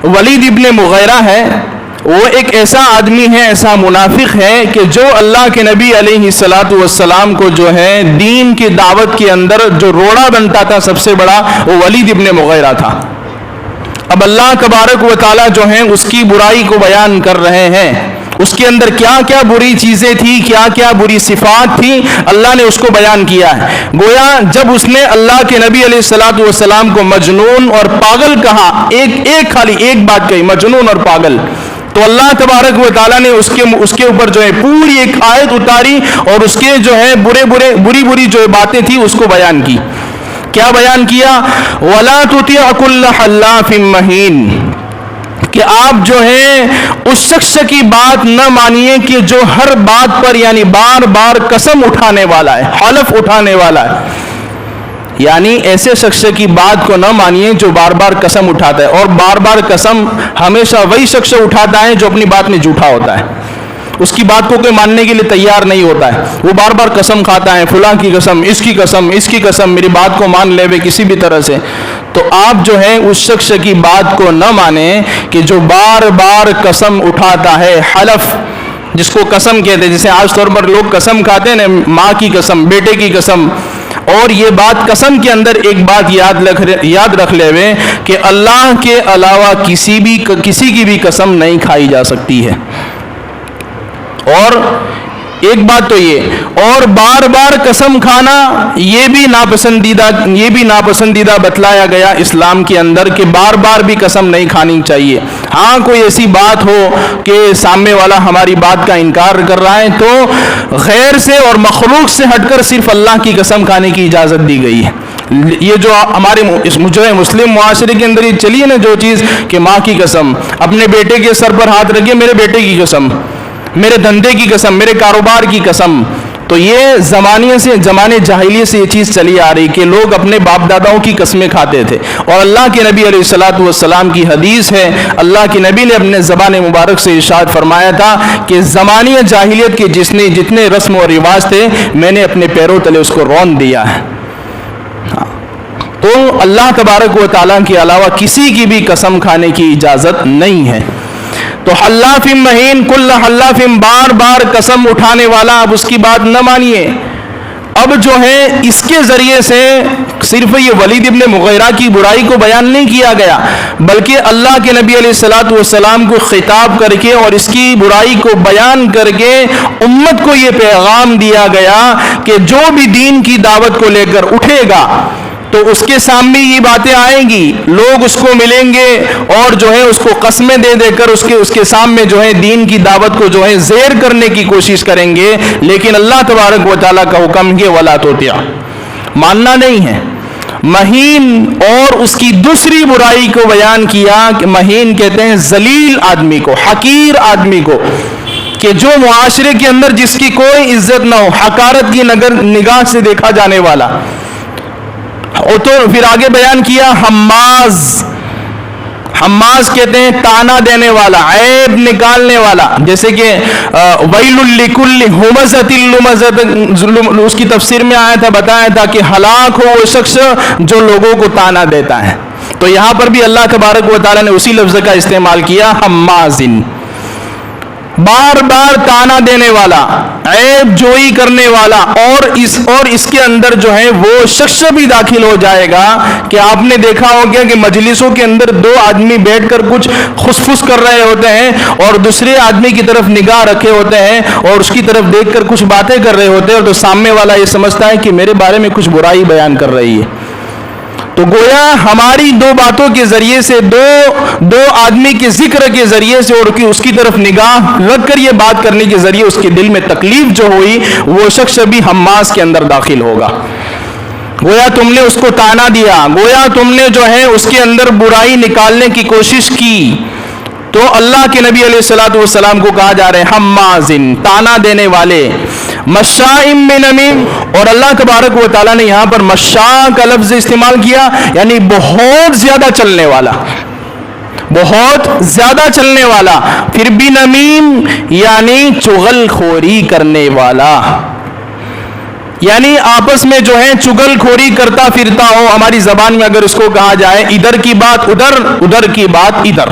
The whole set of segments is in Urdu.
ولید ابن مغیرہ ہے، وہ ایک ایسا آدمی ہے، ایسا منافق ہے کہ جو اللہ کے نبی علیہ الصلاۃ والسلام کو جو ہے دین کی دعوت کے اندر جو روڑا بنتا تھا سب سے بڑا، وہ ولید ابن مغیرہ تھا۔ اب اللہ تبارک و تعالیٰ جو ہیں اس کی برائی کو بیان کر رہے ہیں، اس کے اندر کیا کیا بری چیزیں تھیں، کیا کیا بری صفات تھیں، اللہ نے اس کو بیان کیا ہے۔ گویا جب اس نے اللہ کے نبی علیہ الصلاۃ والسلام کو مجنون اور پاگل کہا، خالی ایک بات کہی، مجنون اور پاگل، تو اللہ تبارک و تعالیٰ نے اس کے اوپر جو ہے پوری ایک آیت اتاری اور اس کے جو ہے بری جو باتیں تھیں اس کو بیان کی۔ کیا بیان کیا؟ وَلَا تُطِعْ كُلَّ حَلَّافٍ مَّهِينٍ، کہ آپ جو ہے اس شخص کی بات نہ مانیے کہ جو ہر بات پر یعنی بار بار قسم اٹھانے والا ہے، حلف اٹھانے والا ہے، یعنی ایسے شخص کی بات کو نہ مانیے جو بار بار قسم اٹھاتا ہے، اور بار بار قسم ہمیشہ وہی شخص اٹھاتا ہے جو اپنی بات میں جھوٹا ہوتا ہے، اس کی بات کو کوئی ماننے کے لیے تیار نہیں ہوتا ہے، وہ بار بار قسم کھاتا ہے، فلاں کی قسم، اس کی قسم، اس کی قسم، میری بات کو مان لے وے کسی بھی طرح سے۔ تو آپ جو ہے اس شخص کی بات کو نہ مانیں کہ جو بار بار قسم اٹھاتا ہے، حلف جس کو قسم کہتے ہیں، جیسے آج طور پر لوگ قسم کھاتے ہیں نا، ماں کی قسم، بیٹے کی قسم، اور یہ بات قسم کے اندر ایک بات یاد رکھ لے ہوئے کہ اللہ کے علاوہ کسی کی بھی قسم نہیں کھائی جا سکتی ہے۔ اور ایک بات تو یہ، اور بار بار قسم کھانا یہ بھی ناپسندیدہ بتلایا گیا اسلام کے اندر کہ بار بار بھی قسم نہیں کھانی چاہیے۔ ہاں کوئی ایسی بات ہو کہ سامنے والا ہماری بات کا انکار کر رہا ہے تو غیر سے اور مخلوق سے ہٹ کر صرف اللہ کی قسم کھانے کی اجازت دی گئی ہے۔ یہ جو ہمارے جو ہے مسلم معاشرے کے اندر یہ چلیے نا جو چیز کہ ماں کی قسم، اپنے بیٹے کے سر پر ہاتھ رکھیے، میرے بیٹے کی قسم، میرے دھندے کی قسم، میرے کاروبار کی قسم، تو یہ زمانے جاہلیت سے یہ چیز چلی آ رہی کہ لوگ اپنے باپ داداؤں کی قسمیں کھاتے تھے۔ اور اللہ کے نبی علیہ الصلاۃ والسلام کی حدیث ہے، اللہ کے نبی نے اپنے زبان مبارک سے ارشاد فرمایا تھا کہ زمانے جاہلیت کے جتنے رسم و رواج تھے میں نے اپنے پیروں تلے اس کو رون دیا ہے۔ تو اللہ تبارک و تعالیٰ کے علاوہ کسی کی بھی قسم کھانے کی اجازت نہیں ہے۔ تو حلاف مہین، کل حلاف، بار بار قسم اٹھانے والا، اب اس کی بات نہ مانیے۔ اب جو ہے اس کے ذریعے سے صرف یہ ولید ابن مغیرہ کی برائی کو بیان نہیں کیا گیا، بلکہ اللہ کے نبی علیہ الصلاۃ والسلام کو خطاب کر کے اور اس کی برائی کو بیان کر کے امت کو یہ پیغام دیا گیا کہ جو بھی دین کی دعوت کو لے کر اٹھے گا تو اس کے سامنے یہ باتیں آئیں گی، لوگ اس کو ملیں گے اور جو ہے اس کو قسمیں دے دے کر اس کے سامنے جو ہے دین کی دعوت کو جو ہے زیر کرنے کی کوشش کریں گے، لیکن اللہ تبارک و تعالیٰ کا حکم ہے وَلَا تُطِعْ، ماننا نہیں ہے۔ مہین، اور اس کی دوسری برائی کو بیان کیا کہ مہین کہتے ہیں ذلیل آدمی کو، حقیر آدمی کو، کہ جو معاشرے کے اندر جس کی کوئی عزت نہ ہو، حقارت کی نگاہ سے دیکھا جانے والا۔ اور تو پھر آگے بیان کیا حماز کہتے ہیں تانا دینے والا، عیب نکالنے والا، جیسے کہ ویل لکل ہمزۃ لمزۃ، اس کی تفسیر میں آیا تھا، بتایا تھا کہ ہلاک ہو وہ شخص جو لوگوں کو تانا دیتا ہے۔ تو یہاں پر بھی اللہ تبارک و تعالیٰ نے اسی لفظ کا استعمال کیا، حمازن، بار بار تانا دینے والا، عیب جوئی کرنے والا، اور اس کے اندر جو ہے وہ شخص بھی داخل ہو جائے گا کہ آپ نے دیکھا ہوگا کہ مجلسوں کے اندر دو آدمی بیٹھ کر کچھ خسفس کر رہے ہوتے ہیں اور دوسرے آدمی کی طرف نگاہ رکھے ہوتے ہیں اور اس کی طرف دیکھ کر کچھ باتیں کر رہے ہوتے ہیں، اور تو سامنے والا یہ سمجھتا ہے کہ میرے بارے میں کچھ برائی بیان کر رہی ہے۔ تو گویا ہماری دو باتوں کے ذریعے سے، دو آدمی کے ذکر کے ذریعے سے اور اس کی طرف نگاہ رکھ کر یہ بات کرنے کے ذریعے اس کے دل میں تکلیف جو ہوئی وہ شخص بھی حماس کے اندر داخل ہوگا۔ گویا تم نے اس کو تانا دیا، گویا تم نے جو ہے اس کے اندر برائی نکالنے کی کوشش کی، تو اللہ کے نبی علیہ الصلوۃ والسلام کو کہا جا رہا ہے حمازن، تانا دینے والے، مشائم بنمیم، اور اللہ تبارک و تعالیٰ نے یہاں پر مشاء کا لفظ استعمال کیا، یعنی بہت زیادہ چلنے والا، بہت زیادہ چلنے والا، پھر بنمیم یعنی چغل خوری کرنے والا۔ یعنی آپس میں جو ہے چگل کھوری کرتا پھرتا ہو. ہماری زبان میں اگر اس کو کہا جائے ادھر کی بات ادھر, ادھر کی بات ادھر.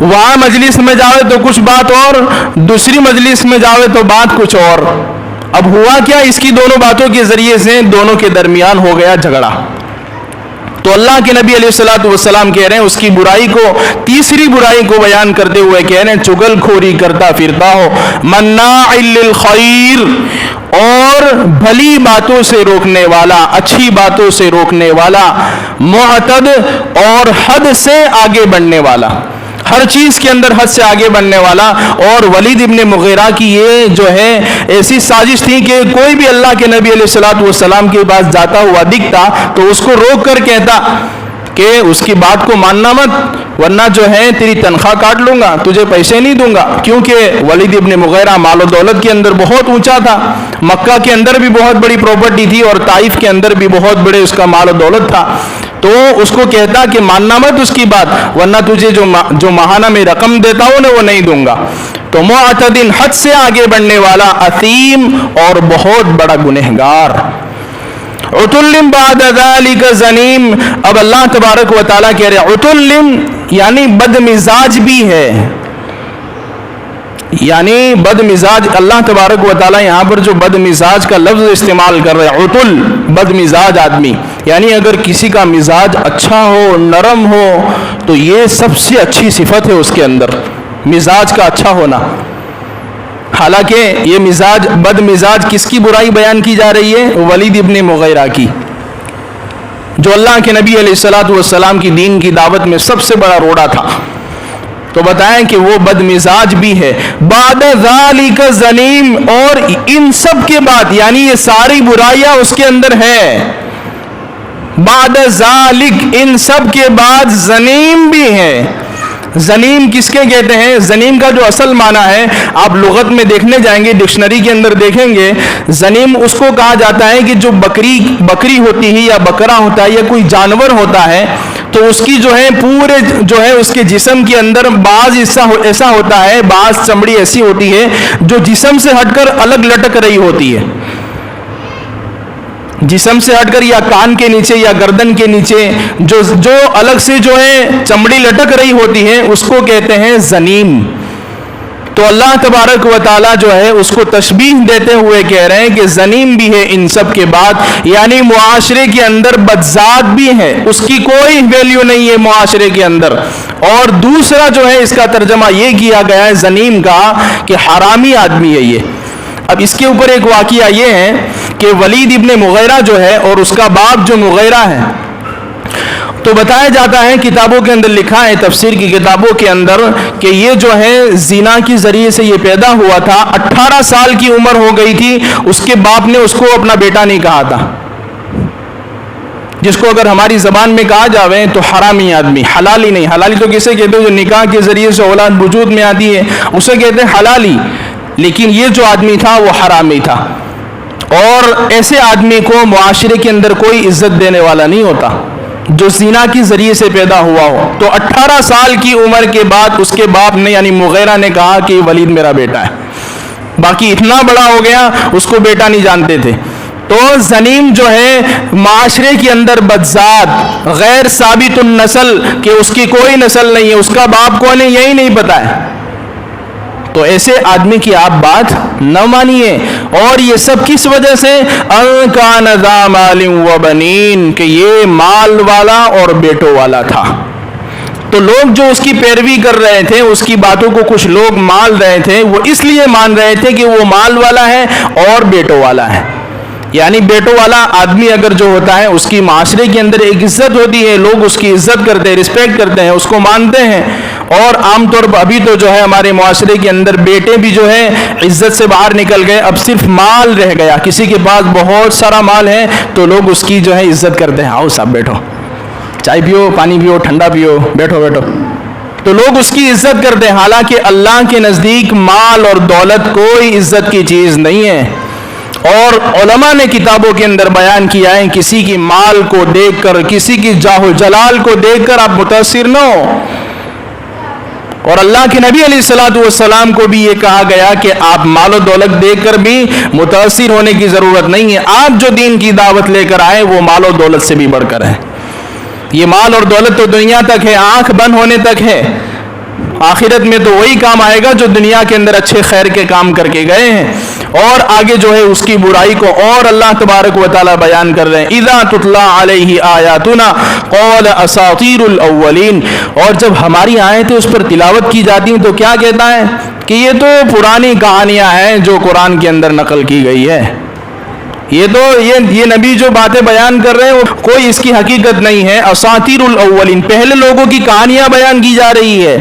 وہاں مجلس میں جاوے تو کچھ بات اور, دوسری مجلس میں جاوے تو بات کچھ اور. اب ہوا کیا, اس کی دونوں باتوں کے ذریعے سے دونوں کے درمیان ہو گیا جھگڑا. تو اللہ کے نبی علیہ الصلوۃ والسلام کہہ رہے ہیں اس کی برائی کو, تیسری برائی کو بیان کرتے ہوئے کہہ رہے ہیں چگل کھوری کرتا پھرتا ہو, مناع للخیر, اور بھلی باتوں سے روکنے والا, اچھی باتوں سے روکنے والا, معتد اور حد سے آگے بڑھنے والا, ہر چیز کے اندر حد سے آگے بڑھنے والا. اور ولید ابن مغیرہ کی یہ جو ہے ایسی سازش تھی کہ کوئی بھی اللہ کے نبی علیہ الصلوۃ والسلام کے پاس جاتا ہوا دکھتا تو اس کو روک کر کہتا کہ اس کی بات کو ماننا مت, ورنہ جو ہے تیری تنخواہ کاٹ لوں گا, تجھے پیسے نہیں دوں گا. کیونکہ ولید ابن مغیرہ مال و دولت کے اندر بہت اونچا تھا, مکہ کے اندر بھی بہت بڑی پراپرٹی تھی اور طائف کے اندر بھی بہت بڑے اس کا مال و دولت تھا. تو اس کو کہتا کہ ماننا مت اس کی بات, ورنہ تجھے جو ماہانہ میں رقم دیتا ہوں نا وہ نہیں دوں گا. تو معتدن, حد سے آگے بڑھنے والا, اثیم اور بہت بڑا گنہگار. عتلم بعد ذلک زنیم. اب اللہ تبارک و تعالیٰ کہہ رہے عتلم یعنی بد مزاج بھی ہے, یعنی بد مزاج. اللہ تبارک و تعالیٰ یہاں پر جو بد مزاج کا لفظ استعمال کر رہے ہیں, عتل بد مزاج آدمی, یعنی اگر کسی کا مزاج اچھا ہو, نرم ہو, تو یہ سب سے اچھی صفت ہے اس کے اندر, مزاج کا اچھا ہونا. حالانکہ یہ مزاج, بد مزاج کس کی برائی بیان کی جا رہی ہے؟ ولید ابن مغیرہ کی, جو اللہ کے نبی علیہ الصلوۃ والسلام کی دین کی دعوت میں سب سے بڑا روڑا تھا. تو بتائیں کہ وہ بد مزاج بھی ہے. بعد ذالک زنیم, اور ان سب کے بعد, یعنی یہ ساری برائیاں اس کے اندر ہے, بعد ذالک ان سب کے بعد زنیم بھی ہے. زنیم کس کے کہتے ہیں؟ زنیم کا جو اصل معنی ہے, آپ لغت میں دیکھنے جائیں گے, ڈکشنری کے اندر دیکھیں گے, زنیم اس کو کہا جاتا ہے کہ جو بکری ہوتی ہے یا بکرا ہوتا ہے یا کوئی جانور ہوتا ہے, تو اس کی جو ہے پورے جو ہے اس کے جسم کے اندر بعض حصہ ایسا ہوتا ہے, بعض چمڑی ایسی ہوتی ہے جو جسم سے ہٹ کر الگ لٹک رہی ہوتی ہے, جسم سے ہٹ کر یا کان کے نیچے یا گردن کے نیچے جو الگ سے جو ہے چمڑی لٹک رہی ہوتی ہے, اس کو کہتے ہیں زنیم. تو اللہ تبارک و تعالیٰ جو ہے اس کو تشبیہ دیتے ہوئے کہہ رہے ہیں کہ زنیم بھی ہے ان سب کے بعد, یعنی معاشرے کے اندر بدذات بھی ہے, اس کی کوئی ویلیو نہیں ہے معاشرے کے اندر. اور دوسرا جو ہے اس کا ترجمہ یہ کیا گیا ہے زنیم کا کہ حرامی آدمی ہے یہ. اب اس کے اوپر ایک واقعہ یہ ہے کہ ولید ابن مغیرہ جو ہے اور اس کا باپ جو مغیرہ ہے, تو بتایا جاتا ہے کتابوں کے اندر لکھا ہے, تفسیر کی کتابوں کے اندر, کہ یہ جو ہے زنا کے ذریعے سے یہ پیدا ہوا تھا. 18 سال کی عمر ہو گئی تھی, اس کے باپ نے اس کو اپنا بیٹا نہیں کہا تھا, جس کو اگر ہماری زبان میں کہا جاوے تو حرامی آدمی. حلالی نہیں, حلالی تو کسے کہتے ہیں جو نکاح کے ذریعے سے اولاد وجود میں آتی ہے, اسے کہتے ہیں حلالی. لیکن یہ جو آدمی تھا وہ حرامی تھا, اور ایسے آدمی کو معاشرے کے اندر کوئی عزت دینے والا نہیں ہوتا جو زنا کے ذریعے سے پیدا ہوا ہو. تو 18 سال کی عمر کے بعد اس کے باپ نے یعنی مغیرہ نے کہا کہ ولید میرا بیٹا ہے. باقی اتنا بڑا ہو گیا, اس کو بیٹا نہیں جانتے تھے. تو زنیم جو ہے معاشرے کے اندر بدذات, غیر ثابت النسل, کہ اس کی کوئی نسل نہیں ہے, اس کا باپ کون ہے یہی نہیں پتا ہے. تو ایسے آدمی کی آپ بات نہ مانیے. اور یہ سب کس وجہ سے؟ ان کان ذا مال و بنین, کہ یہ مال والا اور بیٹوں والا تھا. تو لوگ جو اس کی پیروی کر رہے تھے, اس کی باتوں کو کچھ لوگ مان رہے تھے, وہ اس لیے مان رہے تھے کہ وہ مال والا ہے اور بیٹوں والا ہے. یعنی بیٹوں والا آدمی اگر جو ہوتا ہے اس کی معاشرے کے اندر ایک عزت ہوتی ہے, لوگ اس کی عزت کرتے ہیں, رسپیکٹ کرتے ہیں, اس کو مانتے ہیں. اور عام طور پر ابھی تو جو ہے ہمارے معاشرے کے اندر بیٹے بھی جو ہے عزت سے باہر نکل گئے, اب صرف مال رہ گیا. کسی کے پاس بہت سارا مال ہے تو لوگ اس کی جو ہے عزت کرتے ہیں, آؤ صاحب بیٹھو, چائے پیو, پانی پیو, ٹھنڈا پیو, بیٹھو بیٹھو. تو لوگ اس کی عزت کرتے ہیں, حالانکہ اللہ کے نزدیک مال اور دولت کوئی عزت کی چیز نہیں ہے. اور علماء نے کتابوں کے اندر بیان کیا ہے, کسی کی مال کو دیکھ کر, کسی کی جاہ و جلال کو دیکھ کر آپ متاثر نہ ہو. اور اللہ کے نبی علیہ الصلوۃ والسلام کو بھی یہ کہا گیا کہ آپ مال و دولت دے کر بھی متاثر ہونے کی ضرورت نہیں ہے، آپ جو دین کی دعوت لے کر آئے وہ مال و دولت سے بھی بڑھ کر ہے۔ یہ مال اور دولت تو دنیا تک ہے، آنکھ بند ہونے تک ہے، آخرت میں تو وہی کام آئے گا جو دنیا کے اندر اچھے خیر کے کام کر کے گئے ہیں، اور آگے جو ہے اس کی برائی کو اور اللہ تبارک و تعالی بیان کر رہے ہیں۔ اذا تتلی علیہ آیاتنا قال اساطیر الاولین، اور جب ہماری آیتیں اس پر تلاوت کی جاتی ہیں تو کیا کہتا ہے کہ یہ تو پرانی کہانیاں ہیں جو قرآن کے اندر نقل کی گئی ہے، یہ نبی جو باتیں بیان کر رہے ہیں کوئی اس کی حقیقت نہیں ہے، اساطیر الاولین، پہلے لوگوں کی کہانیاں بیان کی جا رہی ہے۔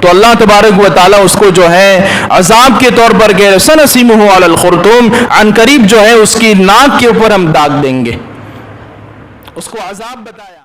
تو اللہ تبارک و تعالیٰ اس کو جو ہے عذاب کے طور پر کہہ رہے سنسمہ علی الخرطوم، عن قریب جو ہے اس کی ناک کے اوپر ہم داغ دیں گے، اس کو عذاب بتایا۔